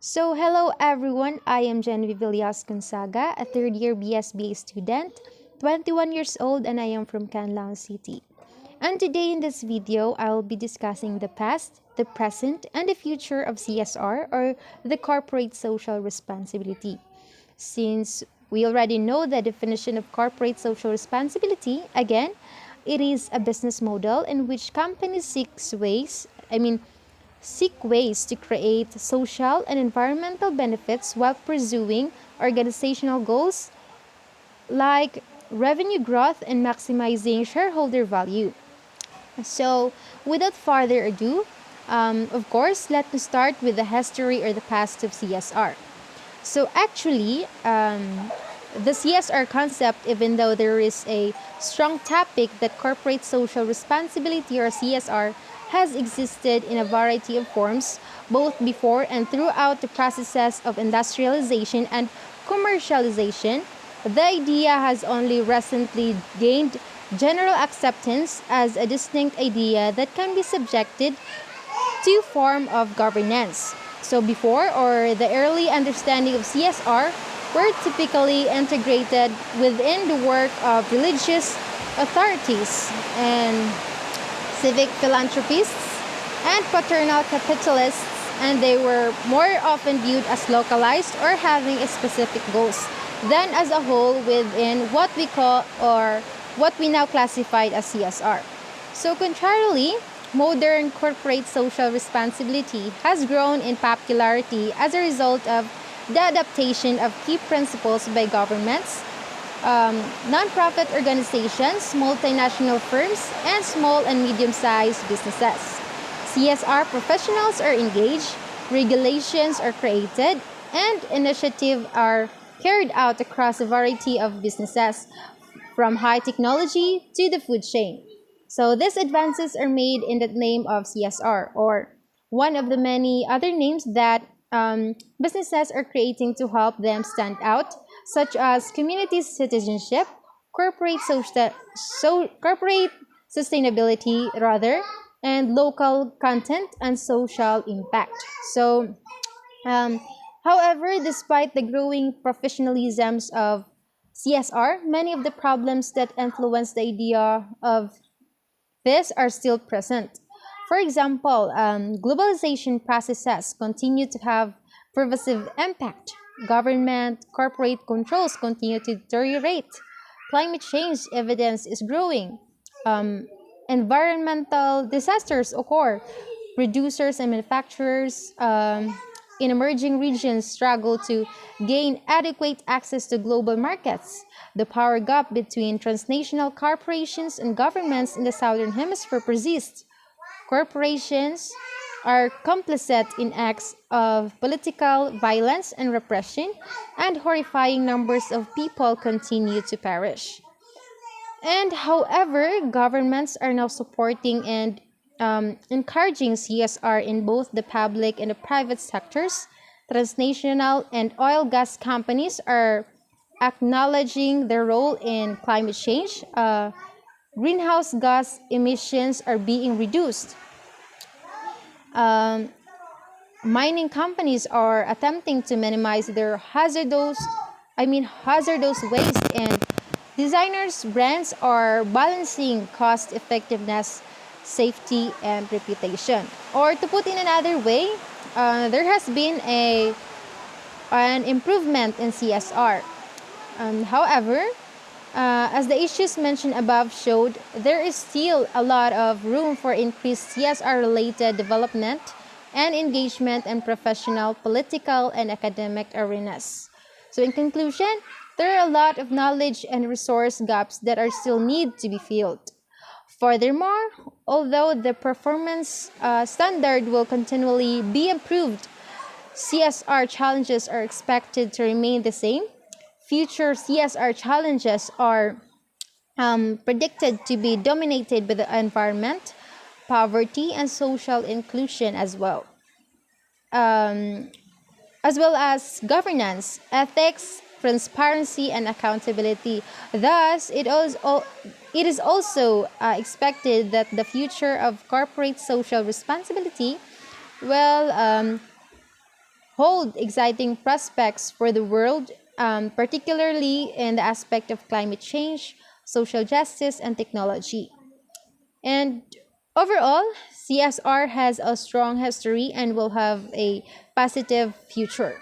So, hello everyone. I am Genevieve Villas Gonzaga, a third year BSBA student, 21 years old, and I am from Canlaon City. And today in this video, I will be discussing the past, the present, and the future of CSR, or the corporate social responsibility. Since we already know the definition of corporate social responsibility, again, it is a business model in which companies seek ways to create social and environmental benefits while pursuing organizational goals like revenue growth and maximizing shareholder value. So, without further ado, of course, let me start with the history or the past of CSR. So, actually, the CSR concept, even though there is a strong topic that corporate social responsibility or CSR has existed in a variety of forms, both before and throughout the processes of industrialization and commercialization, the idea has only recently gained general acceptance as a distinct idea that can be subjected to form of governance. So before or the early understanding of CSR were typically integrated within the work of religious authorities and civic philanthropists and paternal capitalists, and they were more often viewed as localized or having a specific goals than as a whole within what we call or what we now classified as CSR. So contrarily, modern corporate social responsibility has grown in popularity as a result of the adaptation of key principles by governments, nonprofit organizations, multinational firms, and small and medium-sized businesses. CSR professionals are engaged, regulations are created, and initiatives are carried out across a variety of businesses, from high technology to the food chain. So these advances are made in the name of CSR, or one of the many other names that businesses are creating to help them stand out, such as community citizenship, corporate sustainability rather, and local content and social impact. So, um, however, despite the growing professionalisms of CSR, many of the problems that influence the idea of this are still present. For example, globalization processes continue to have pervasive impact. Government, corporate controls continue to deteriorate. Climate change evidence is growing. Environmental disasters occur. Producers and manufacturers in emerging regions struggle to gain adequate access to global markets. The power gap between transnational corporations and governments in the Southern Hemisphere persists. Corporations are complicit in acts of political violence and repression, and horrifying numbers of people continue to perish. And however, governments are now supporting and encouraging CSR in both the public and the private sectors. Transnational and oil gas companies are acknowledging their role in climate change. Greenhouse gas emissions are being reduced. Um, Mining companies are attempting to minimize their hazardous waste, and designers brands are balancing cost effectiveness, safety, and reputation. Or to put in another way, there has been an improvement in CSR. However, as the issues mentioned above showed, there is still a lot of room for increased CSR-related development and engagement in professional, political, and academic arenas. So in conclusion, there are a lot of knowledge and resource gaps that are still need to be filled. Furthermore, although the performance standard will continually be improved, CSR challenges are expected to remain the same. Future CSR challenges are predicted to be dominated by the environment, poverty, and social inclusion um, as well as governance, ethics, transparency, and accountability. Thus, it is also expected that the future of corporate social responsibility will hold exciting prospects for the world, particularly in the aspect of climate change, social justice, and technology. And overall, CSR has a strong history and will have a positive future.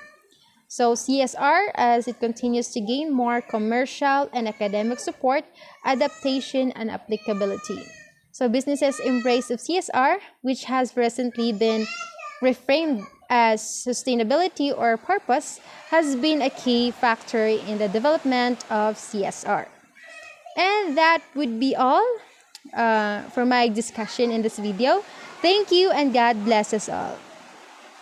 So CSR, as it continues to gain more commercial and academic support, adaptation, and applicability. So businesses' embrace of CSR, which has recently been reframed as sustainability or purpose, has been a key factor in the development of CSR. And that would be all for my discussion in this video. Thank you and God bless us all.